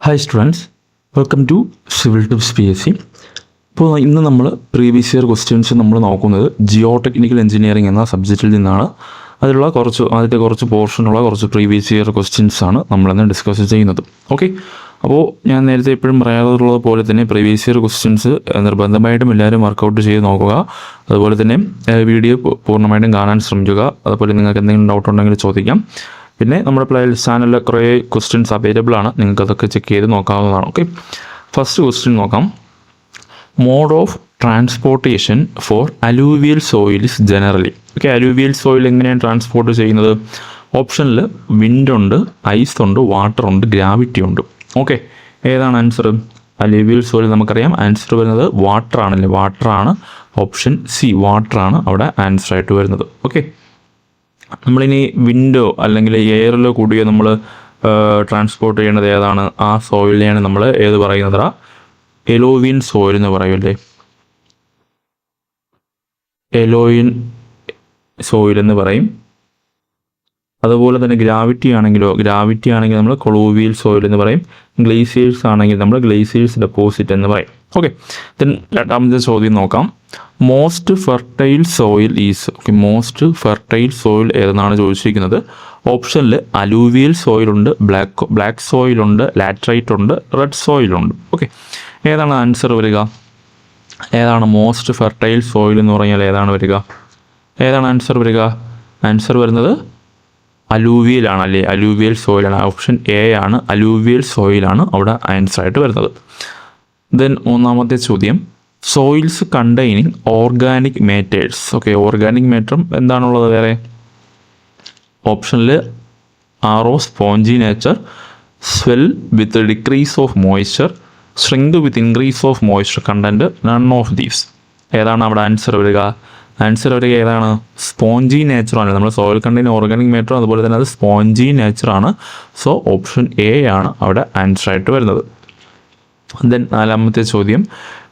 Hi students, welcome to civil tips PSC. ഇപ്പോൾ ഇന്ന് നമ്മൾ പ്രീവിയസ് ഇയർ ക്വസ്റ്റ്യൻസ് നമ്മൾ നോക്കുന്നത് ജിയോ ടെക്നിക്കൽ എഞ്ചിനീയറിംഗ് എന്ന സബ്ജക്റ്റിൽ നിന്നാണ്. അതിലുള്ള ആദ്യത്തെ കുറച്ച് പോർഷനുള്ള കുറച്ച് പ്രീവിയസ് ഇയർ ക്വസ്റ്റ്യൻസ് ആണ് നമ്മളിന്ന് ഡിസ്കസ് ചെയ്യുന്നത്. ഓക്കെ, അപ്പോൾ ഞാൻ നേരത്തെ എപ്പോഴും പറയാറുള്ളത് പോലെ തന്നെ പ്രീവിയസ് ഇയർ ക്വസ്റ്റ്യൻസ് നിർബന്ധമായിട്ടും എല്ലാവരും വർക്കൗട്ട് ചെയ്ത് നോക്കുക. അതുപോലെ തന്നെ വീഡിയോ പൂർണ്ണമായിട്ടും കാണാൻ ശ്രമിക്കുക. അതുപോലെ നിങ്ങൾക്ക് എന്തെങ്കിലും ഡൗട്ട് ഉണ്ടെങ്കിൽ ചോദിക്കാം. പിന്നെ നമ്മുടെ പ്ലേലിസ്റ്റ് ചാനലിൽ കുറേ ക്വസ്റ്റ്യൻസ് അവൈലബിൾ ആണ്, നിങ്ങൾക്ക് അതൊക്കെ ചെക്ക് ചെയ്ത് നോക്കാവുന്നതാണ്. ഓക്കെ, ഫസ്റ്റ് ക്വസ്റ്റ്യൻ നോക്കാം. Mode of transportation for alluvial soils ജനറലി. ഓക്കെ, അലൂവിയൽ സോയിൽ എങ്ങനെയാണ് ട്രാൻസ്പോർട്ട് ചെയ്യുന്നത്? ഓപ്ഷനിൽ വിൻഡ് ഉണ്ട്, ഐസ് ഉണ്ട്, വാട്ടർ ഉണ്ട്, ഗ്രാവിറ്റി ഉണ്ട്. ഓക്കെ, ഏതാണ് ആൻസർ? അലൂവിയൽ സോയിൽ നമുക്കറിയാം ആൻസർ വരുന്നത് വാട്ടർ ആണല്ലേ, വാട്ടറാണ്. ഓപ്ഷൻ സി വാട്ടറാണ് അവിടെ ആൻസർ ആയിട്ട് വരുന്നത്. ഓക്കെ, നമ്മളിനി വിൻഡോ അല്ലെങ്കിൽ എയറിലോ കൂടിയോ നമ്മൾ ട്രാൻസ്പോർട്ട് ചെയ്യേണ്ടത് ഏതാണ്? ആ സോയിലിനെയാണ് നമ്മൾ ഏത് പറയുന്നത്? എലോവിയൻ സോയിൽ എന്ന് പറയുമല്ലേ, എലോയിൻ സോയിൽ എന്ന് പറയും. അതുപോലെ തന്നെ ഗ്രാവിറ്റി ആണെങ്കിൽ നമ്മൾ കൊളൂവിയൽ സോയിൽ എന്ന് പറയും. ഗ്ലേസിയേഴ്സ് ആണെങ്കിൽ നമ്മൾ ഗ്ലേസിയേഴ്സ് ഡെപ്പോസിറ്റ് എന്ന് പറയും. ഓക്കെ, ദെൻ രണ്ടാമത്തെ ചോദ്യം നോക്കാം. Most fertile soil is. Okay, most fertile soil ഏതെന്നാണ് ചോദിച്ചിരിക്കുന്നത്. ഓപ്ഷനിൽ അലൂവിയൽ സോയിലുണ്ട്, ബ്ലാക്ക് സോയിലുണ്ട്, ലാറ്ററൈറ്റ് ഉണ്ട്, റെഡ് സോയിലുണ്ട്. ഓക്കെ, ഏതാണ് ആൻസർ വരിക? ഏതാണ് മോസ്റ്റ് ഫെർട്ടൈൽ സോയിൽ എന്ന് പറഞ്ഞാൽ ഏതാണ് വരിക? ഏതാണ് ആൻസർ വരിക? ആൻസർ വരുന്നത് അലൂവിയൽ ആണ് അല്ലേ, അലൂവിയൽ സോയിലാണ്. ഓപ്ഷൻ എ ആണ്, അലൂവിയൽ സോയിലാണ് അവിടെ ആൻസർ ആയിട്ട് വരുന്നത്. ദെൻ മൂന്നാമത്തെ ചോദ്യം. Soils containing organic matters. Okay, organic matter എന്താണുള്ളത് വേറെ? ഓപ്ഷനിൽ ആറോ spongy nature, swell with decrease of moisture, shrink with increase of moisture content, none of these. ഏതാണ് അവിടെ ആൻസർ വരിക? ആൻസർ വരിക ഏതാണ്? സ്പോഞ്ചി നേച്ചറാണ്. നമ്മൾ സോയിൽ കണ്ടെയ്നിങ് ഓർഗാനിക് മാറ്റർ, അതുപോലെ തന്നെ അത് സ്പോഞ്ചി നേച്ചറാണ്. സോ ഓപ്ഷൻ എ ആണ് അവിടെ ആൻസർ ആയിട്ട് വരുന്നത്. ദെൻ നാലാമത്തെ ചോദ്യം.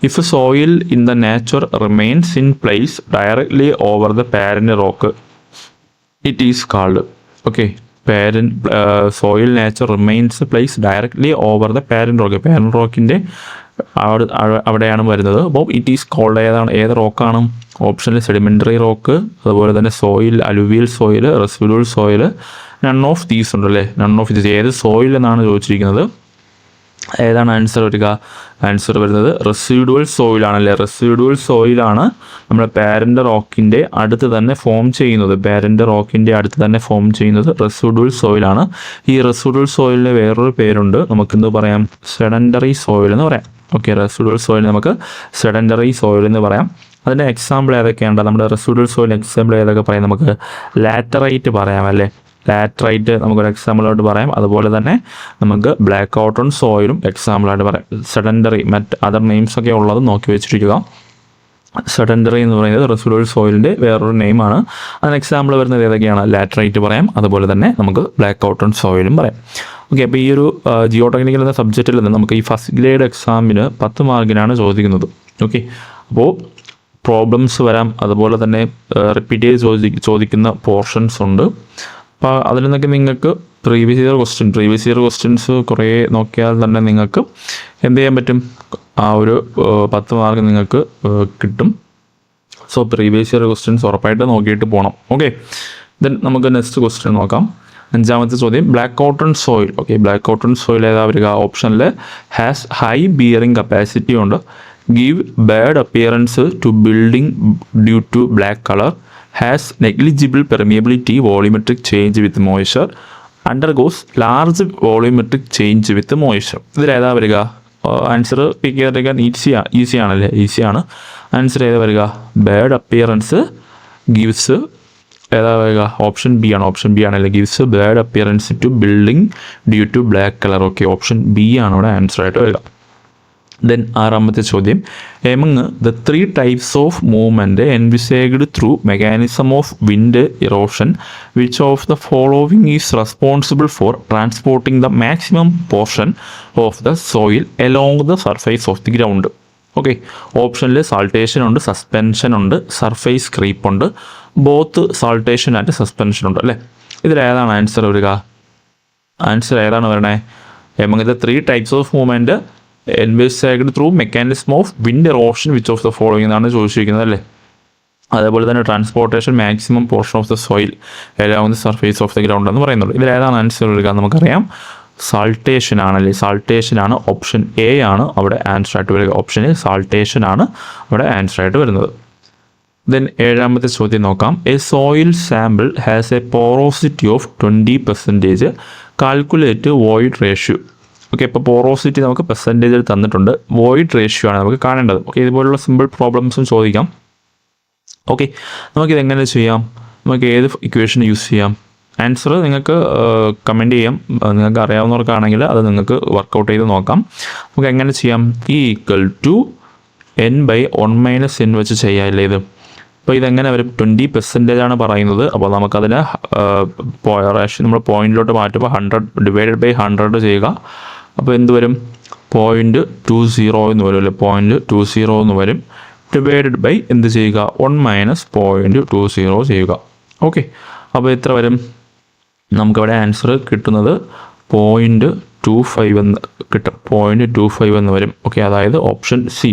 If soil in the nature remains in place directly over the parent rock it is called. Okay, soil nature remains place directly over the parent rock. Parent റോക്കിൻ്റെ അവിടെയാണ് വരുന്നത്. അപ്പോൾ ഇറ്റ് ഈസ് കോൾഡ് ഏത് റോക്കാണ്? ഓപ്ഷനിൽ sedimentary rock, അതുപോലെ തന്നെ soil, അലുവിയൽ soil, residual soil, none of these ഉണ്ടല്ലേ. None of these ഏത് സോയിൽ എന്നാണ് ചോദിച്ചിരിക്കുന്നത്. ഏതാണ് ആൻസർ വരിക? ആൻസർ വരുന്നത് റെസിഡുവൽ സോയിലാണല്ലേ. റെസിഡുവൽ സോയിലാണ് നമ്മുടെ പാരന്റ് റോക്കിൻ്റെ അടുത്ത് തന്നെ ഫോം ചെയ്യുന്നത്. റെസിഡുവൽ സോയിലാണ്. ഈ റെസിഡുവൽ സോയിലിന് വേറൊരു പേരുണ്ട്, നമുക്കെന്ത് പറയാം? സെഡൻഡറി സോയിൽ എന്ന് പറയാം. ഓക്കെ, റെസിഡുവൽ സോയിൽ നമുക്ക് സെഡൻഡറി സോയിൽ എന്ന് പറയാം. അതിൻ്റെ എക്സാമ്പിൾ ഏതൊക്കെയാണ്? നമ്മുടെ റെസിഡുവൽ സോയിൽ എക്സാമ്പിൾ ഏതൊക്കെ പറയാം? നമുക്ക് ലാറ്ററൈറ്റ് പറയാം അല്ലേ. ലാറ്ററൈറ്റ് നമുക്കൊരു എക്സാമ്പിളായിട്ട് പറയാം. അതുപോലെ തന്നെ നമുക്ക് ബ്ലാക്ക് കോട്ടൺ സോയിലും എക്സാമ്പിളായിട്ട് പറയാം. സെഡൻഡറി അതർ നെയിംസൊക്കെ ഉള്ളത് നോക്കി വെച്ചിരിക്കുക. സെഡൻഡറി എന്ന് പറയുന്നത് റെസിഡുവൽ സോയിലിൻ്റെ വേറൊരു നെയിമാണ്. അതിന് എക്സാമ്പിൾ വരുന്നത് ഏതൊക്കെയാണ്? ലാറ്ററൈറ്റ് പറയാം, അതുപോലെ തന്നെ നമുക്ക് ബ്ലാക്ക് കോട്ടൺ സോയിലും പറയാം. ഓക്കെ, അപ്പോൾ ഈ ഒരു ജിയോ ടെക്നിക്കൽ എന്ന സബ്ജക്റ്റിൽ നിന്ന് നമുക്ക് ഈ ഫസ്റ്റ് ഗ്രേഡ് എക്സാമിന് 10 മാർക്കിനാണ് ചോദിക്കുന്നത്. ഓക്കെ, അപ്പോൾ പ്രോബ്ലംസ് വരാം, അതുപോലെ തന്നെ റിപ്പീറ്റ് ചെയ്ത് ചോദിക്കുന്ന പോർഷൻസ് ഉണ്ട്. അപ്പോൾ അതിൽ നിന്നൊക്കെ നിങ്ങൾക്ക് പ്രീവിയസ് ഇയർ ക്വസ്റ്റ്യൻസ് കുറേ നോക്കിയാൽ തന്നെ നിങ്ങൾക്ക് എന്ത് ചെയ്യാൻ പറ്റും? ആ ഒരു 10 മാർക്ക് നിങ്ങൾക്ക് കിട്ടും. സോ പ്രീവിയസ് ഇയർ ക്വസ്റ്റ്യൻസ് ഉറപ്പായിട്ട് നോക്കിയിട്ട് പോകണം. ഓക്കെ, ദെൻ നമുക്ക് നെക്സ്റ്റ് ക്വസ്റ്റ്യൻ നോക്കാം. 5ാമത്തെ ചോദ്യം. Black cotton soil. Okay, black cotton soil ഏതാ വരിക? ഓപ്ഷനിൽ ഹാസ് ഹൈ ബിയറിംഗ് കപ്പാസിറ്റി ഉണ്ട്, give bad appearance to building due to black colour, has negligible permeability, volumetric change with moisture, undergoes large volumetric change with moisture. ഇതിലേതാ വരിക? Answer പിക്ക് ചെയ്തെടുക്കാൻ easy ആണല്ലേ, ഈസിയാണ്. Answer ഏതാ വരിക? ബാഡ് അപ്പിയറൻസ് ഗിവ്സ് ഏതാ വരിക? Option b ആണല്ലേ, gives bad appearance to building due to black colour. Okay, option b ആണ് ഇവിടെ ആൻസർ ആയിട്ട് വരിക. ദെൻ 6ാമത്തെ ചോദ്യം. Among the 3 types of movement envisaged through mechanism of wind erosion, which of the following is responsible for transporting the maximum portion of the soil along the surface of the ground. Okay, ഓപ്ഷനിൽ saltation ഉണ്ട്, suspension ഉണ്ട്, surface creep ഉണ്ട്, both സാൾട്ടേഷൻ and suspension ഉണ്ട് അല്ലേ. ഇതിലേതാണ് answer വരിക? Answer ഏതാണ് വരണേ? Among the 3 types of movement envisaged through mechanism of wind erosion which of the following എന്നാണ് ചോദിച്ചിരിക്കുന്നത് അല്ലേ. അതേപോലെ തന്നെ transportation maximum portion of the soil along the surface of the ground എന്ന് പറയുന്നുള്ളൂ. ഇതിലേതാണ് ആൻസർ വരിക നമുക്കറിയാം, സാൾട്ടേഷൻ ആണല്ലേ. സാൾട്ടേഷൻ ആണ്, ഓപ്ഷൻ എ ആണ് അവിടെ ആൻസർ ആയിട്ട് വരിക. ഓപ്ഷൻ എ സാൾട്ടേഷൻ ആണ് അവിടെ ആൻസർ ആയിട്ട് വരുന്നത്. ദെൻ 7ാമത്തെ ചോദ്യം നോക്കാം. A soil sample has A porosity of 20%. Calculate void ratio. Okay, ഇപ്പോൾ പോറോസിറ്റി നമുക്ക് പെർസെൻറ്റേജിൽ തന്നിട്ടുണ്ട്, വോയിഡ് റേഷ്യോ ആണ് നമുക്ക് കാണേണ്ടത്. ഓക്കെ, ഇതുപോലുള്ള സിമ്പിൾ പ്രോബ്ലംസും ചോദിക്കാം. ഓക്കെ, നമുക്കിത് എങ്ങനെ ചെയ്യാം, നമുക്ക് ഏത് ഇക്വേഷൻ യൂസ് ചെയ്യാം? ആൻസർ നിങ്ങൾക്ക് കമൻറ്റ് ചെയ്യാം. നിങ്ങൾക്ക് അറിയാവുന്നവർക്കാണെങ്കിൽ അത് നിങ്ങൾക്ക് വർക്കൗട്ട് ചെയ്ത് നോക്കാം. നമുക്ക് എങ്ങനെ ചെയ്യാം? E = n/1 - n വെച്ച് ചെയ്യാമല്ലേ ഇത്. അപ്പോൾ ഇതെങ്ങനെ വരും? 20% ആണ് പറയുന്നത്. അപ്പോൾ നമുക്കതിനെ റേഷ്യോ നമ്മൾ പോയിന്റിലോട്ട് മാറ്റുമ്പോൾ 100/100 ചെയ്യുക. അപ്പോൾ എന്ത് വരും? 0.20 എന്ന് വരും അല്ലേ. 0.20 എന്ന് വരും. ഡിവൈഡഡ് ബൈ എന്ത് ചെയ്യുക? 1 - 0.20 ചെയ്യുക. ഓക്കെ, അപ്പോൾ എത്ര വരും? നമുക്കവിടെ ആൻസർ കിട്ടുന്നത് 0.25 എന്ന് കിട്ടും. 0.25 എന്ന് വരും. ഓക്കെ, അതായത് ഓപ്ഷൻ സി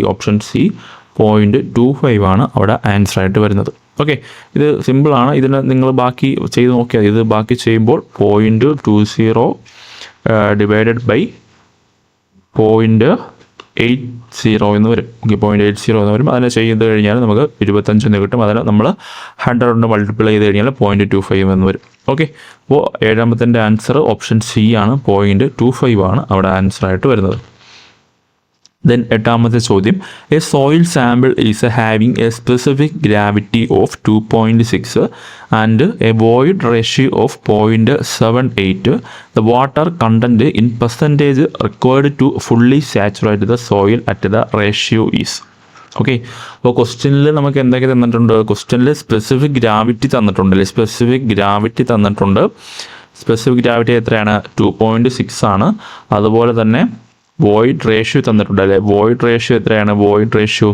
0.25 ആണ് അവിടെ ആൻസർ ആയിട്ട് വരുന്നത്. ഓക്കെ, ഇത് സിമ്പിളാണ്. ഇതിന് നിങ്ങൾ ബാക്കി ചെയ്ത് നോക്കിയാൽ ഇത് ബാക്കി ചെയ്യുമ്പോൾ 0.20 ഡിവൈഡഡ് ബൈ 0.80 എന്ന് വരും. ഓക്കെ, 0.80 എന്ന് വരും. അതിനെ ചെയ്ത് കഴിഞ്ഞാൽ നമുക്ക് 25 എന്ന് കിട്ടും. അതിന് നമ്മൾ 100 കൊണ്ട് മൾട്ടിപ്ലൈ ചെയ്ത് കഴിഞ്ഞാൽ 0.25 എന്ന് വരും. ഓക്കെ, അപ്പോൾ 7ാമത്തെ ആൻസർ ഓപ്ഷൻ സി ആണ്, 0.25 ആണ് അവിടെ ആൻസർ ആയിട്ട് വരുന്നത്. ദെൻ 8ാമത്തെ ചോദ്യം. A soil sample is having a specific gravity of 2.6 and a void ratio of 0.78. The water content in percentage required to fully saturate the soil at the ratio is. Okay, അപ്പോൾ ക്വസ്റ്റ്യനിൽ നമുക്ക് എന്തൊക്കെ തന്നിട്ടുണ്ട്? ക്വസ്റ്റ്യനിൽ specific gravity തന്നിട്ടുണ്ടല്ലേ. Specific gravity തന്നിട്ടുണ്ട്. Specific gravity എത്രയാണ്? 2.6 ആണ്. അതുപോലെ തന്നെ വോയിഡ് റേഷ്യോ തന്നിട്ടുണ്ട് അല്ലേ. വോയിഡ് റേഷ്യോ എത്രയാണ്? വോയിഡ് റേഷ്യോ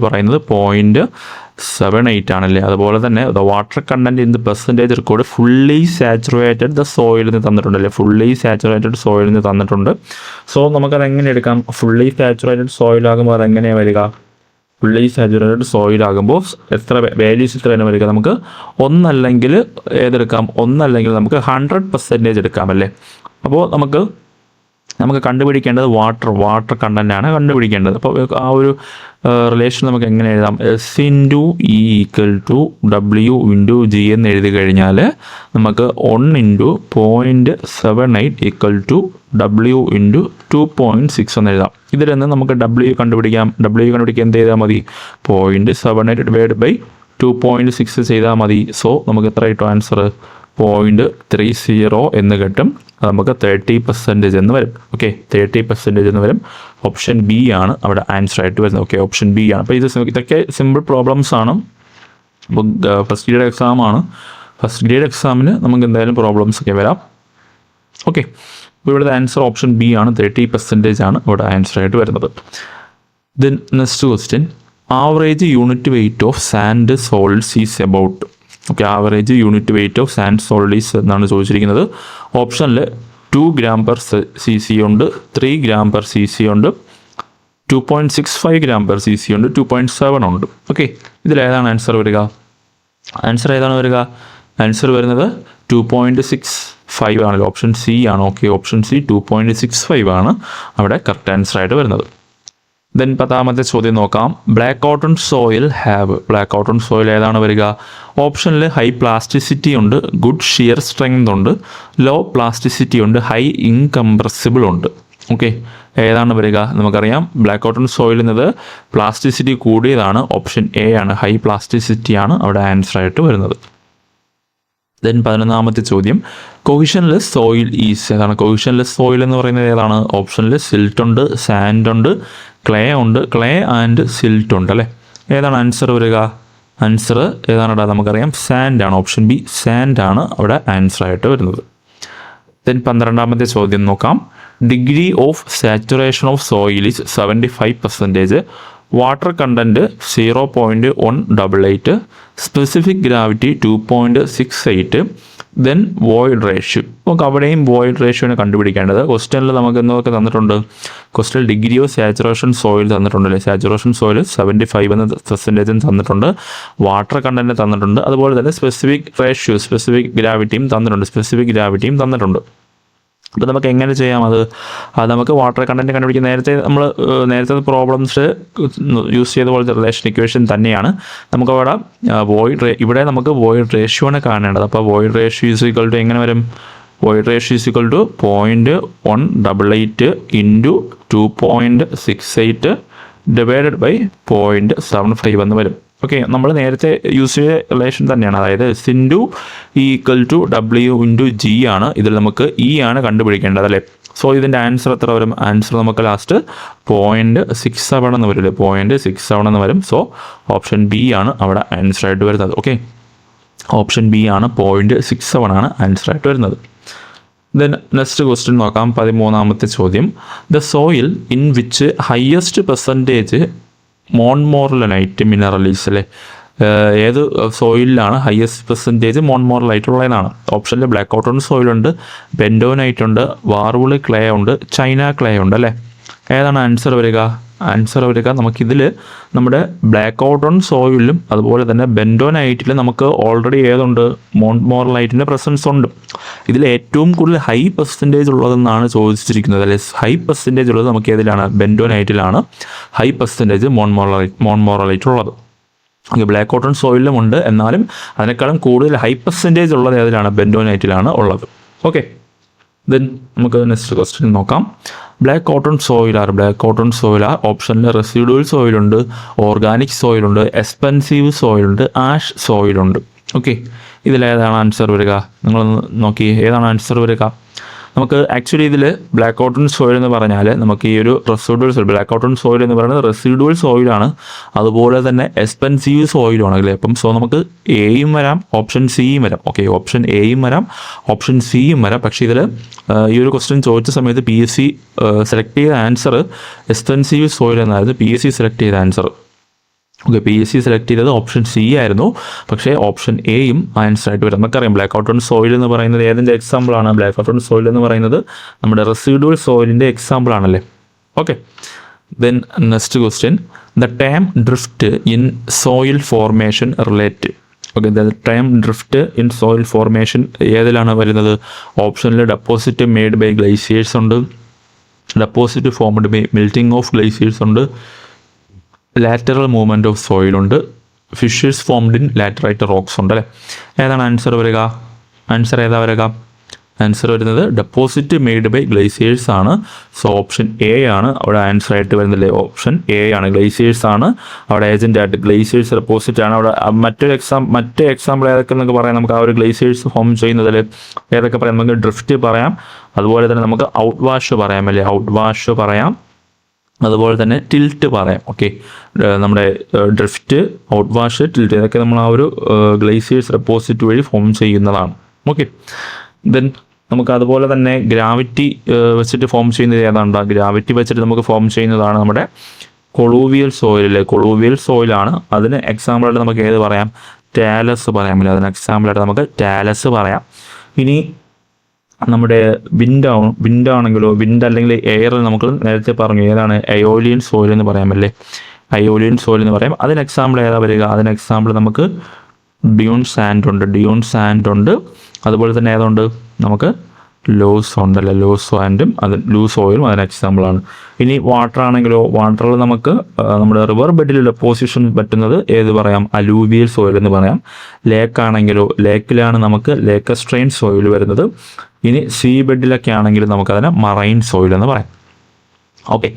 പറയുന്നത് 0.78 ആണല്ലേ. അതുപോലെ തന്നെ the water content in the percentage record fully saturated the സോയിലിൽ നിന്ന് തന്നിട്ടുണ്ടല്ലേ. ഫുള്ളി സാച്ചുറേറ്റഡ് സോയിലിൽ നിന്ന് തന്നിട്ടുണ്ട്. സോ നമുക്കത് എങ്ങനെ എടുക്കാം? ഫുള്ളി സാച്ചുറേറ്റഡ് സോയിലാകുമ്പോൾ അതെങ്ങനെയാണ് വരിക? ഫുള്ളി സാച്ചുറേറ്റഡ് സോയിലാകുമ്പോൾ എത്ര വാല്യൂസ് എത്രയാണ് വരിക? നമുക്ക് ഒന്നല്ലെങ്കിൽ ഏതെടുക്കാം? ഒന്നല്ലെങ്കിൽ നമുക്ക് 100% എടുക്കാം അല്ലേ. അപ്പോൾ നമുക്ക് കണ്ടുപിടിക്കേണ്ടത് വാട്ടർ കണ്ടൻ്റ് ആണ് കണ്ടുപിടിക്കേണ്ടത്. അപ്പോൾ ആ ഒരു റിലേഷൻ നമുക്ക് എങ്ങനെ എഴുതാം? S × E = W × G എന്ന് എഴുതി കഴിഞ്ഞാൽ നമുക്ക് 1 × 0.78 = W × 2.6 എന്ന് എഴുതാം. ഇതിൽ നിന്ന് നമുക്ക് W കണ്ടുപിടിക്കാൻ എന്ത് ചെയ്താൽ മതി? 0.78 ഡിവൈഡ് ബൈ 2.6 ചെയ്താൽ മതി. സോ നമുക്ക് എത്ര കിട്ടും ആൻസർ? 0.30 എന്ന് കിട്ടും. അത് നമുക്ക് 30% എന്ന് വരും. ഓക്കെ, 30% എന്ന് വരും. ഓപ്ഷൻ ബി ആണ് അവിടെ ആൻസർ ആയിട്ട് വരുന്നത്. ഓക്കെ, ഓപ്ഷൻ ബി ആണ്. അപ്പോൾ ഇതൊക്കെ സിമ്പിൾ പ്രോബ്ലംസ് ആണ്. അപ്പോൾ ഫസ്റ്റ് ഗ്രേഡ് എക്സാമിന് നമുക്ക് എന്തായാലും പ്രോബ്ലംസ് ഒക്കെ വരാം. ഓക്കെ, അപ്പോൾ ഇവിടുത്തെ ആൻസർ ഓപ്ഷൻ ബി ആണ്, 30% ആണ് ഇവിടെ ആൻസർ ആയിട്ട് വരുന്നത്. Then next question. Average unit weight of sand solids is about. Okay, average unit weight of sand solids എന്നാണ് ചോദിച്ചിരിക്കുന്നത്. ഓപ്ഷനിൽ 2 g/cc ഉണ്ട്, 3 g/cc ഉണ്ട്, 2.65 g/cc ഉണ്ട്, 2.7 ഉണ്ട്. ഓക്കെ, ഇതിലേതാണ് ആൻസർ വരിക? ആൻസർ വരുന്നത് 2.65 ആണല്ലോ. ഓപ്ഷൻ സി ആണ്. ഓക്കെ, ഓപ്ഷൻ സി 2.65 ആണ് അവിടെ കറക്റ്റ് ആൻസർ ആയിട്ട് വരുന്നത്. ദെൻ 10ാമത്തെ ചോദ്യം നോക്കാം. ബ്ലാക്ക് കോട്ടൺ സോയിൽ ഏതാണ് വരിക? ഓപ്ഷനിൽ ഹൈ പ്ലാസ്റ്റിസിറ്റി ഉണ്ട്, ഗുഡ് ഷിയർ സ്ട്രെങ്ത് ഉണ്ട്, ലോ പ്ലാസ്റ്റിസിറ്റി ഉണ്ട്, ഹൈ ഇൻകംപ്രസിബിൾ ഉണ്ട്. ഓക്കെ, ഏതാണ് വരിക? നമുക്കറിയാം ബ്ലാക്ക് കോട്ടൺ സോയിൽ എന്നത് പ്ലാസ്റ്റിസിറ്റി കൂടിയതാണ്. ഓപ്ഷൻ എ ആണ്, ഹൈ പ്ലാസ്റ്റിസിറ്റി ആണ് അവിടെ ആൻസർ ആയിട്ട് വരുന്നത്. ദെൻ 11ാമത്തെ ചോദ്യം. കൊഹിഷൻലെസ് സോയിൽ ഈസ് ഏതാണ്? കൊഹിഷൻലെസ് സോയിൽ എന്ന് പറയുന്നത് ഏതാണ്? ഓപ്ഷനിൽ സിൽട്ട് ഉണ്ട്, സാൻഡ് ഉണ്ട്, ക്ലേ ഉണ്ട്. ക്ലേ ആൻഡ് സിൽട്ട് ഉണ്ട് അല്ലേ. ഏതാണ് ആൻസർ വരിക? ആൻസർ ഏതാണെടാ? നമുക്കറിയാം സാൻഡ് ആണ്. ഓപ്ഷൻ ബി സാൻഡ് ആണ് അവിടെ ആൻസർ ആയിട്ട് വരുന്നത്. ദെൻ 12ാമത്തെ ചോദ്യം നോക്കാം. Degree of saturation of soil is 75%. Water content 0.188, specific gravity 2.68, then void ratio. നമുക്ക് അവിടെയും വോയിഡ് റേഷ്യോനെ കണ്ടുപിടിക്കേണ്ടത്. ക്വസ്റ്റ്യനിൽ നമുക്ക് എന്തൊക്കെ തന്നിട്ടുണ്ട്? Question degree of saturation soil തന്നിട്ടുണ്ടല്ലേ. സാച്ചുറേഷൻ സോയിൽ 75 എന്ന പെർസെൻറ്റേജും തന്നിട്ടുണ്ട്, വാട്ടർ കണ്ടൻറ്റ് തന്നിട്ടുണ്ട്, അതുപോലെ തന്നെ സ്പെസിഫിക് റേഷ്യോ സ്പെസിഫിക് ഗ്രാവിറ്റിയും തന്നിട്ടുണ്ട്. അപ്പോൾ നമുക്ക് എങ്ങനെ ചെയ്യാം? അത് നമുക്ക് വാട്ടർ കണ്ടൻറ്റ് കണ്ടുപിടിക്കാൻ നേരത്തെ പ്രോബ്ലംസ് യൂസ് ചെയ്ത പോലത്തെ റിലേഷൻ ഇക്വേഷൻ തന്നെയാണ്. നമുക്ക് അവിടെ ഇവിടെ നമുക്ക് വോയിഡ് റേഷ്യോയാണ് കാണേണ്ടത്. അപ്പോൾ void ratio is equal to എങ്ങനെ വരും? Void ratio is equal to 0.188 into 2.68 divided by 0.75 എന്ന് വരും. ഓക്കെ, നമ്മൾ നേരത്തെ യൂസ് ചെയ്ത റിലേഷൻ തന്നെയാണ്. അതായത് S into equal to W into G ആണ്. ഇതിൽ നമുക്ക് ഇ ആണ് കണ്ടുപിടിക്കേണ്ടത് അല്ലേ. സോ ഇതിൻ്റെ ആൻസർ എത്ര വരും? ആൻസർ നമുക്ക് ലാസ്റ്റ് 0.67 എന്ന് വരില്ലേ. 0.67 എന്ന് വരും. സോ ഓപ്ഷൻ ബി ആണ് അവിടെ ആൻസർ ആയിട്ട് വരുന്നത്. ഓക്കെ, ഓപ്ഷൻ ബി ആണ് 0.67 ആണ് ആൻസർ ആയിട്ട് വരുന്നത്. ദെൻ നെക്സ്റ്റ് ക്വസ്റ്റ്യൻ നോക്കാം. 13ാമത്തെ ചോദ്യം. The soil in which highest percentage montmorillonite minerals അല്ലേ. ഏത് സോയിലാണ് ഹയസ്റ്റ് പെർസെൻറ്റേജ് മോൺമോറലൈറ്റ് ഉള്ളതെന്നാണ്. ഓപ്ഷനിൽ ബ്ലാക്ക് ഔട്ടൺ സോയിലുണ്ട്, ബെൻഡോനൈറ്റ് ഉണ്ട്, വാർവുള് ക്ലേ ഉണ്ട്, ചൈന ക്ലേ ഉണ്ട് അല്ലേ. ഏതാണ് ആൻസർ വരിക? നമുക്കിതിൽ നമ്മുടെ ബ്ലാക്ക് ഔട്ടൺ സോയിലും അതുപോലെ തന്നെ ബെൻഡോനൈറ്റിൽ നമുക്ക് ഓൾറെഡി ഏതുണ്ട്? മോൺമോറലൈറ്റിൻ്റെ പ്രസൻസ് ഉണ്ട്. ഇതിൽ ഏറ്റവും കൂടുതൽ ഹൈ പെർസെൻറ്റേജ് ഉള്ളതെന്നാണ് ചോദിച്ചിരിക്കുന്നത് അല്ലെ. ഹൈ പെർസെൻറ്റേജ് ഉള്ളത് നമുക്ക് ഏതിലാണ്? ബെൻഡോനൈറ്റിലാണ് ഹൈ പെർസെൻറ്റേജ് മോൺമോറലൈറ്റ് ഉള്ളത്. ഓക്കെ, ബ്ലാക്ക് ഔട്ടൺ സോയിലും ഉണ്ട്, എന്നാലും അതിനേക്കാളും കൂടുതൽ ഹൈ പെർസെൻറ്റേജ് ഉള്ളത് ഏതിലാണ്? ബെൻഡോനൈറ്റിലാണ് ഉള്ളത്. ഓക്കെ, ദെൻ നമുക്ക് നെക്സ്റ്റ് ക്വസ്റ്റ്യൻ നോക്കാം. ബ്ലാക്ക് ഔട്ടൺ സോയിലാർ ഓപ്ഷനിൽ റെസിഡ്യൂവൽ സോയിലുണ്ട്, ഓർഗാനിക് സോയിലുണ്ട്, എക്സ്പെൻസീവ് സോയിലുണ്ട്, ആഷ് സോയിലുണ്ട്. ഓക്കെ, ഇതിലേതാണ് ആൻസർ വരിക? നിങ്ങളൊന്ന് നോക്കി, ഏതാണ് ആൻസർ വരിക? നമുക്ക് ആക്ച്വലി ഇതിൽ ബ്ലാക്ക് ഔട്ടൺ സോയിൽ എന്ന് പറഞ്ഞാൽ നമുക്ക് ഈ ഒരു റെസിഡ്യൂവൽ സോയിൽ, ബ്ലാക്ക് ഔട്ടൺ സോയിൽ എന്ന് പറയുന്നത് റെസിഡ്യൂവൽ സോയിലാണ്, അതുപോലെ തന്നെ എക്സ്പെൻസീവ് സോയിലുമാണ് അല്ലേ. അപ്പം സോ നമുക്ക് എയും വരാം, ഓപ്ഷൻ സിയും വരാം. ഓക്കെ, ഓപ്ഷൻ എയും വരാം, ഓപ്ഷൻ സിയും വരാം. പക്ഷേ ഇതിൽ ഈ ഒരു ക്വസ്റ്റ്യൻ ചോദിച്ച സമയത്ത് PSC സെലക്ട് ചെയ്ത ആൻസർ എക്സ്പെൻസീവ് സോയിൽ എന്നായിരുന്നു PSC സെലക്ട് ചെയ്ത ആൻസർ. ഓക്കെ, PSC സെലക്ട് ചെയ്തത് ഓപ്ഷൻ സി ആയിരുന്നു, പക്ഷേ ഓപ്ഷൻ എയും ആൻസർ ആയിട്ട് വരും. നമുക്കറിയാം ബ്ലാക്ക് ഔട്ടൺ സോയിൽ എന്ന് പറയുന്നത് ഏതിൻ്റെ എക്സാമ്പിളാണ്? ബ്ലാക്ക് ഔട്ടൺ സോയിൽ എന്ന് പറയുന്നത് നമ്മുടെ റെസിഡ്യൂവൽ സോയിലിൻ്റെ എക്സാമ്പിൾ ആണല്ലേ. Okay, then next question. The term drift in soil formation relate. Okay, the term drift in soil formation ഏതിലാണ് വരുന്നത്? ഓപ്ഷനിൽ ഡെപ്പോസിറ്റ് മെയ്ഡ് ബൈ ഗ്ലേസിയേഴ്സ് ഉണ്ട്, deposit formed by melting of glaciers ഉണ്ട്, ലാറ്ററൽ മൂവ്മെൻറ്റ് ഓഫ് സോയിലുണ്ട്, fissures formed in laterite rocks ഉണ്ട് അല്ലേ. ഏതാണ് answer വരിക? ആൻസർ വരിക? ആൻസർ വരുന്നത് ഡെപ്പോസിറ്റ് മെയ്ഡ് ബൈ ഗ്ലേസിയേഴ്സ് ആണ്. സോ ഓപ്ഷൻ എ ആണ് അവിടെ ആൻസർ ആയിട്ട് വരുന്നില്ലേ. ഓപ്ഷൻ എ ആണ്, ഗ്ലേസിയേഴ്സ് ആണ് അവിടെ ഏജൻ്റ് ആയിട്ട്. ഗ്ലേസിയേഴ്സ് ഡെപ്പോസിറ്റ് ആണ് അവിടെ. മറ്റേ എക്സാമ്പിൾ ഏതൊക്കെ എന്നൊക്കെ പറയാം. നമുക്ക് ആ ഒരു ഗ്ലേസിയേഴ്സ് ഫോം ചെയ്യുന്നതിൽ ഏതൊക്കെ പറയാം? നമുക്ക് ഡ്രിഫ്റ്റ് പറയാം, അതുപോലെ തന്നെ നമുക്ക് ഔട്ട് വാഷ് പറയാം അല്ലേ. ഔട്ട് വാഷ് പറയാം, അതുപോലെ തന്നെ ടിൽറ്റ് പറയാം. ഓക്കെ, നമ്മുടെ ഡ്രിഫ്റ്റ്, ഔട്ട് വാഷ്, ടിൽറ്റ് ഇതൊക്കെ നമ്മൾ ആ ഒരു ഗ്ലേസിയേഴ്സ് ഡെപ്പോസിറ്റ് വഴി ഫോം ചെയ്യുന്നതാണ്. ഓക്കെ, ദെൻ നമുക്ക് അതുപോലെ തന്നെ ഗ്രാവിറ്റി വെച്ചിട്ട് ഫോം ചെയ്യുന്നത് ഏതാണ്ട്? ഗ്രാവിറ്റി വെച്ചിട്ട് നമുക്ക് ഫോം ചെയ്യുന്നതാണ് നമ്മുടെ കൊളൂവിയൽ സോയിലിലെ. കൊളൂവിയൽ സോയിലാണ്. അതിന് എക്സാമ്പിളായിട്ട് നമുക്ക് ഏത് പറയാം? ടാലസ് പറയാമല്ലോ. അതിന് എക്സാമ്പിളായിട്ട് നമുക്ക് ടാലസ് പറയാം. ഇനി നമ്മുടെ വിൻഡാണെങ്കിലോ, വിൻഡ് അല്ലെങ്കിൽ എയർ നമുക്ക് നേരത്തെ പറഞ്ഞു ഏതാണ്? അയോലിയൻ സോയിൽ എന്ന് പറയാമല്ലേ. അയോലിയൻ സോയിൽ എന്ന് പറയാം. അതിന് എക്സാമ്പിൾ ഏതാ വരിക? അതിന് എക്സാമ്പിൾ നമുക്ക് ഡ്യൂൺ സാൻഡ് ഉണ്ട്, അതുപോലെ തന്നെ ഏതുണ്ട്? നമുക്ക് ലൂസ് ഉണ്ടല്ലേ, ലൂസ് സാൻഡും ലൂസ് ഓയിലും അതിന് എക്സാമ്പിളാണ്. ഇനി വാട്ടർ ആണെങ്കിലോ, വാട്ടറിൽ നമുക്ക് നമ്മുടെ റിവർ ബെഡിൽ ഡെപ്പോസിഷൻ പറ്റുന്നത് ഏത് പറയാം? അലൂവിയൽ സോയിൽ എന്ന് പറയാം. ലേക്ക് ആണെങ്കിലോ, ലേക്കിലാണ് നമുക്ക് ലേക്കസ്ട്രെയിൻ സോയിൽ വരുന്നത്. ഇനി സീ ബെഡിലൊക്കെ ആണെങ്കിൽ നമുക്കതിനെ മറൈൻ സോയിൽ എന്ന് പറയാം. ഓക്കെ,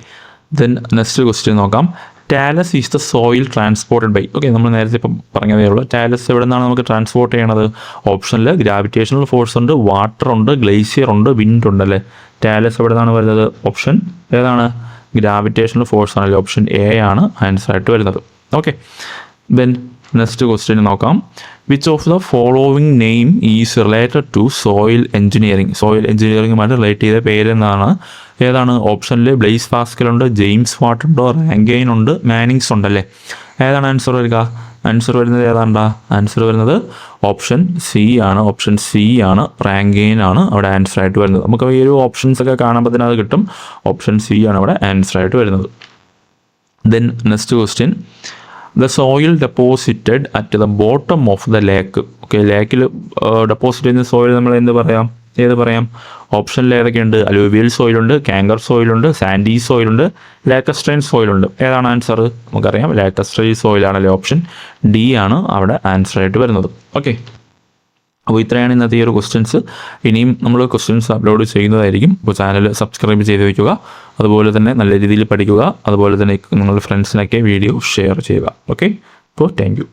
ദെൻ നെക്സ്റ്റ് ക്വസ്റ്റ്യൻ നോക്കാം. Talus is the soil transported by. Okay, നമ്മൾ നേരത്തെ ഇപ്പം പറഞ്ഞതേ ഉള്ളൂ. ടാലസ് എവിടെ നിന്നാണ് നമുക്ക് ട്രാൻസ്പോർട്ട് ചെയ്യണത്? ഓപ്ഷനിൽ ഗ്രാവിറ്റേഷണൽ ഫോഴ്സ് ഉണ്ട്, വാട്ടർ ഉണ്ട്, ഗ്ലേസിയർ ഉണ്ട്, വിൻഡ് ഉണ്ട് അല്ലേ. ടാലസ് എവിടെ നിന്നാണ് വരുന്നത്? ഓപ്ഷൻ ഏതാണ്? ഗ്രാവിറ്റേഷണൽ ഫോഴ്സ് ആണല്ലേ. ഓപ്ഷൻ എ ആണ് ആൻസർ ആയിട്ട് വരുന്നത്. ഓക്കെ, ദെൻ നെക്സ്റ്റ് ക്വസ്റ്റ്യൻ നോക്കാം. Which of the following name is related to soil engineering? Soil എഞ്ചിനീയറിംഗുമായിട്ട് റിലേറ്റ് ചെയ്ത പേരെന്നാണ്. ഏതാണ്? ഓപ്ഷനിൽ ബ്ലെയ്സ് പാസ്കൽ ഉണ്ട്, ജെയിംസ് വാട്ട് ഉണ്ട്, റാങ്കൈൻ ഉണ്ട്, മാനിങ്സ് ഉണ്ടല്ലേ. ഏതാണ് ആൻസർ വരിക? ആൻസർ വരുന്നത് ഏതാണ്ടാ? ആൻസർ വരുന്നത് ഓപ്ഷൻ സി ആണ്. ഓപ്ഷൻ സി ആണ്, റാങ്കൈൻ ആണ് അവിടെ ആൻസർ ആയിട്ട് വരുന്നത്. നമുക്ക് ഈ ഒരു ഓപ്ഷൻസ് ഒക്കെ കാണുമ്പോൾ തന്നെ അത് കിട്ടും. ഓപ്ഷൻ സി ആണ് അവിടെ ആൻസർ ആയിട്ട് വരുന്നത്. Then next question. The soil deposited at the bottom of the lake. Okay, ലേക്കിൽ ഡെപ്പോസിറ്റ് ചെയ്യുന്ന സോയിൽ നമ്മൾ എന്ത് പറയാം? ഏത് പറയാം? ഓപ്ഷനിൽ ഏതൊക്കെയുണ്ട്? അലൂവിയൽ സോയിലുണ്ട്, കാങ്കർ സോയിലുണ്ട്, സാൻഡി സോയിലുണ്ട്, ലാക്കസ്ട്രൈൻ സോയിലുണ്ട്. ഏതാണ് ആൻസർ? നമുക്കറിയാം ലാക്കസ്ട്രൈൻ സോയിലാണല്ലേ. ഓപ്ഷൻ ഡി ആണ് അവിടെ ആൻസർ ആയിട്ട് വരുന്നത്. ഓക്കെ, അപ്പോൾ ഇത്രയാണ് ഇന്നത്തെ ഈ ഒരു ക്വസ്റ്റ്യൻസ്. ഇനിയും നമ്മൾ ക്വസ്റ്റ്യൻസ് അപ്ലോഡ് ചെയ്യുന്നതായിരിക്കും. അപ്പോൾ ചാനൽ സബ്സ്ക്രൈബ് ചെയ്ത് വയ്ക്കുക. അതുപോലെ തന്നെ നല്ല രീതിയിൽ പഠിക്കുക. അതുപോലെ തന്നെ നിങ്ങളുടെ ഫ്രണ്ട്സിനൊക്കെ വീഡിയോ ഷെയർ ചെയ്യുക. ഓക്കെ, അപ്പോൾ താങ്ക് യു.